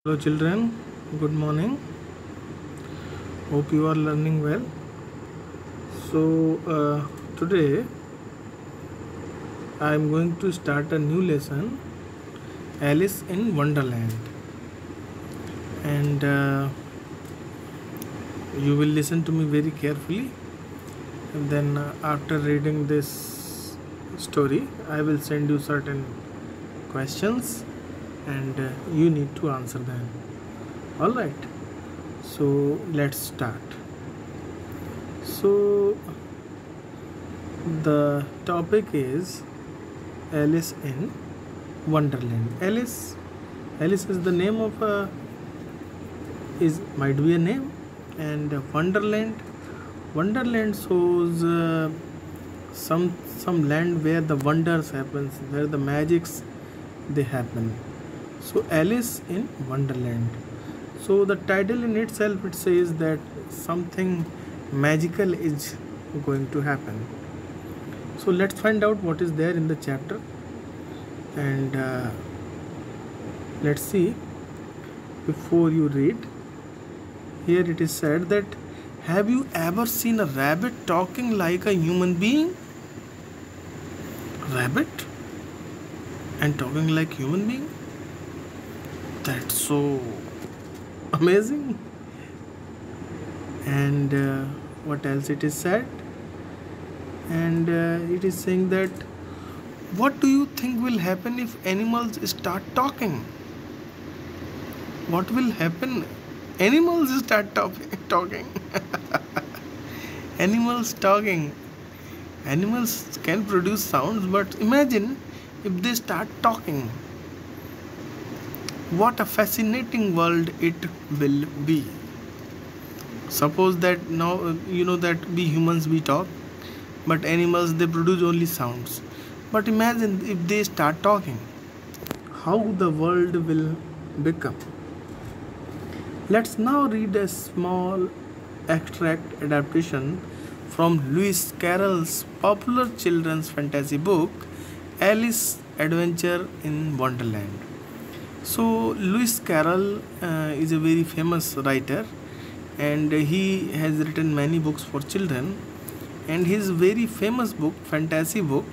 Hello children, good morning. Hope you are learning well. So today I am going to start a new lesson, Alice in Wonderland, and you will listen to me very carefully, and then after reading this story I will send you certain questions and you need to answer them. All right, so let's start. So the topic is Alice in Wonderland. Alice is the name of might be a name, and Wonderland shows some land where the wonders happens, where the magics they happen. So Alice in Wonderland. So the title in itself, it says that something magical is going to happen. So let's find out what is there in the chapter, and let's see. Before you read, here it is said that, have you ever seen a rabbit talking like a human being? Rabbit and talking like human being? That's so amazing. And what else it is said? And it is saying that, what do you think will happen if animals start talking? What will happen? Animals start talking. Animals talking. Animals can produce sounds, but imagine if they start talking. What a fascinating world it will be. Suppose that now you know that we humans we talk, but animals they produce only sounds. But imagine if they start talking, how the world will become. Let's now read a small extract adaptation from Lewis Carroll's popular children's fantasy book, Alice's Adventure in Wonderland. So Lewis Carroll is a very famous writer, and he has written many books for children, and his very famous book, fantasy book,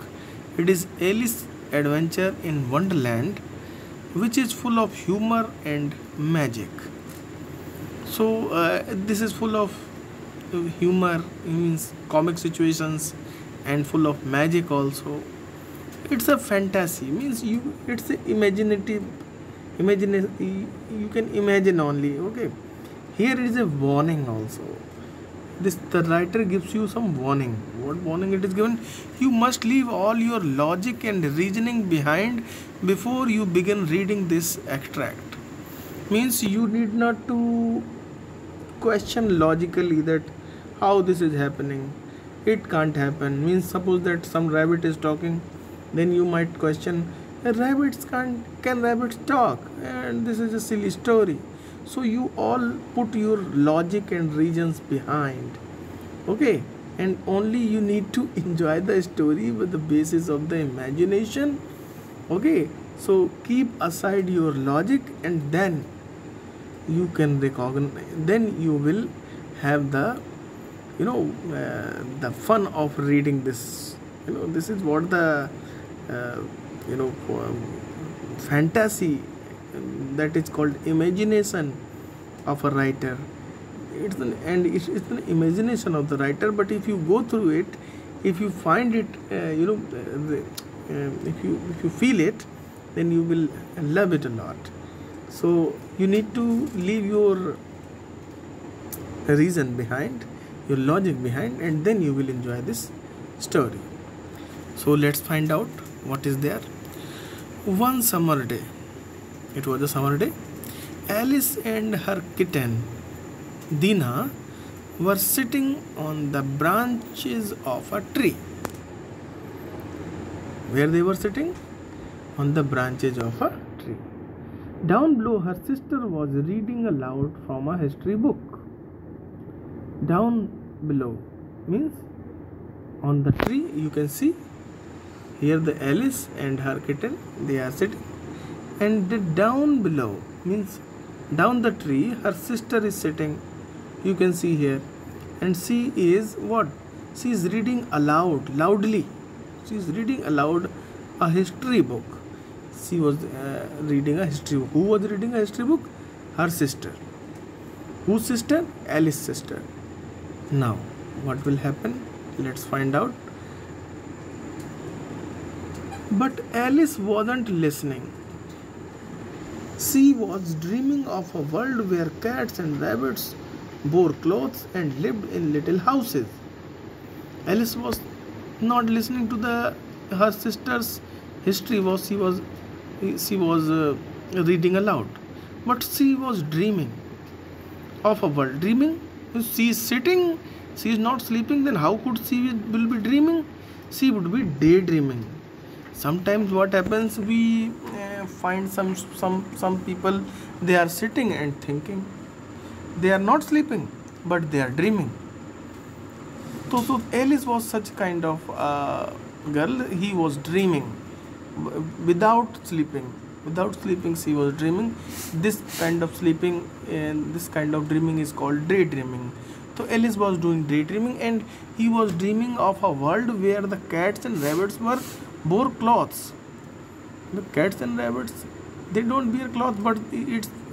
it is Alice's Adventure in Wonderland, which is full of humor and magic. So this is full of humor, means comic situations, and full of magic also. It's a fantasy, means it's a imaginative. You can imagine only. Okay, here is a warning also. The writer gives you some warning. What warning it is given? You must leave all your logic and reasoning behind before you begin reading this extract. Means you need not to question logically that how this is happening. It can't happen. Means suppose that some rabbit is talking, then you might question, can rabbits talk? And this is a silly story. So you all put your logic and reasons behind. Okay, and only you need to enjoy the story with the basis of the imagination. Okay, so keep aside your logic, and then you can recognize, then you will have the the fun of reading this. This is what the fantasy, that is called imagination of a writer. It's an imagination of the writer, but if you go through it, if you find it, if you feel it, then you will love it a lot. So you need to leave your reason behind, your logic behind, and then you will enjoy this story. So let's find out what is there. One summer day, it was a summer day, Alice and her kitten Dina were sitting on the branches of a tree. Where they were sitting? On the branches of a tree. Down below, her sister was reading aloud from a history book. Down below means on the tree, you can see here the Alice and her kitten, they are sitting, and the down below means Down the tree, her sister is sitting. You can see here. And she is what? She is reading aloud, loudly. She is reading aloud a history book. She was reading a history book. Who was reading a history book? Her sister. Whose sister? Alice's sister. Now, what will happen? Let's find out. But Alice wasn't listening. She was dreaming of a world where cats and rabbits wore clothes and lived in little houses. Alice was not listening to her sister's history. She was reading aloud, but she was dreaming of a world. Dreaming? If she is sitting, she is not sleeping. Then how could she will be dreaming? She would be daydreaming. Sometimes what happens, we find some people, they are sitting and thinking. They are not sleeping, but they are dreaming. So Alice was such kind of girl. He was dreaming without sleeping. Without sleeping, she was dreaming. This kind of sleeping and this kind of dreaming is called daydreaming. So Alice was doing daydreaming, and he was dreaming of a world where the cats and rabbits wore clothes. The cats and rabbits, they don't wear clothes, but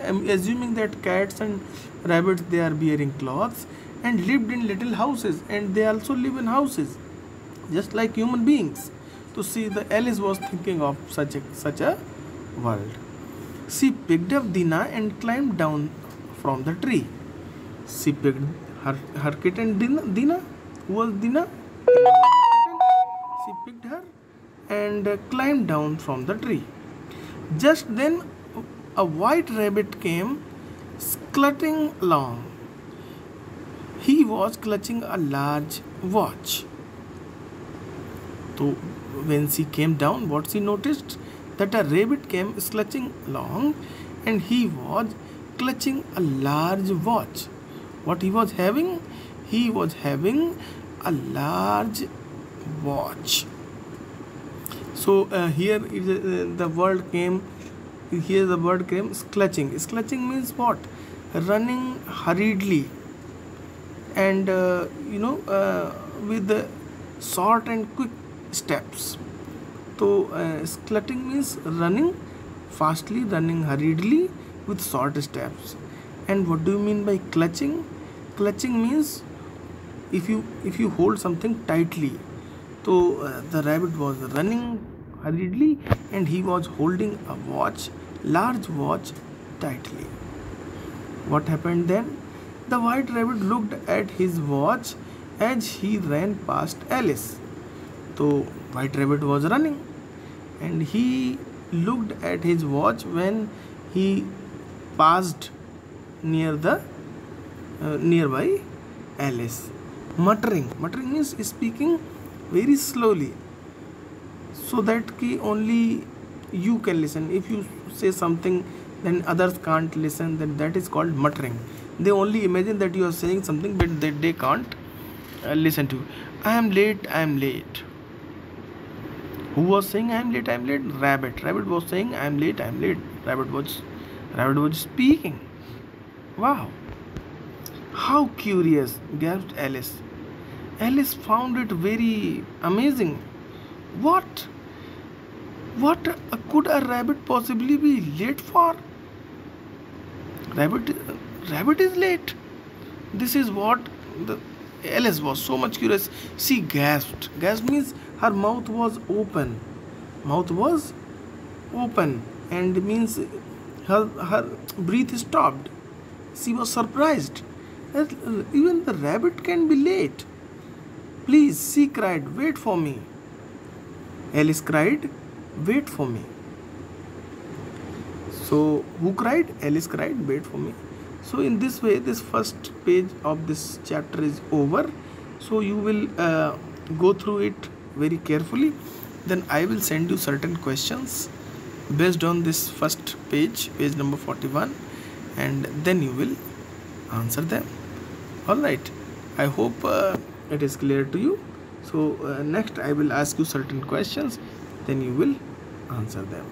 I'm assuming that cats and rabbits, they are wearing clothes and lived in little houses, and they also live in houses just like human beings. To see, the Alice was thinking of such a world. She picked up Dina and climbed down from the tree. She picked her kitten Dina. Who was Dina? She picked her and climbed down from the tree. Just then, a white rabbit came scuttling along. He was clutching a large watch. So, when she came down, what she noticed? That a rabbit came scuttling along, and he was clutching a large watch. What he was having? He was having a large watch. So here the word came. Here the word came clutching. Clutching means what? Running hurriedly, and with the short and quick steps. So clutching means running fastly, running hurriedly with short steps. And what do you mean by clutching? Clutching means if you hold something tightly. So the rabbit was running hurriedly, and he was holding a watch, large watch, tightly. What happened then? The white rabbit looked at his watch as he ran past Alice. So white rabbit was running, and he looked at his watch when he passed near the nearby Alice. Muttering means speaking very slowly, so that only you can listen. If you say something, then others can't listen, then that is called muttering. They only imagine that you are saying something, but they can't listen to you. I am late, I am late. Who was saying I am late, I am late? Rabbit. Rabbit was saying I am late, I am late. Rabbit was speaking. Wow, how curious, gasped Alice. Alice found it very amazing. What could a rabbit possibly be late for? Rabbit is late. This is what Alice was so much curious. She gasped. Gasp means her mouth was open. Mouth was open, and means her breath stopped. She was surprised that even the rabbit can be late. Please, she cried, wait for me. Alice cried, wait for me. So, who cried? Alice cried, wait for me. So, in this way, this first page of this chapter is over. So, you will go through it very carefully. Then I will send you certain questions based on this first page number 41, and then you will answer them. Alright, I hope it is clear to you. So next I will ask you certain questions, then you will answer them.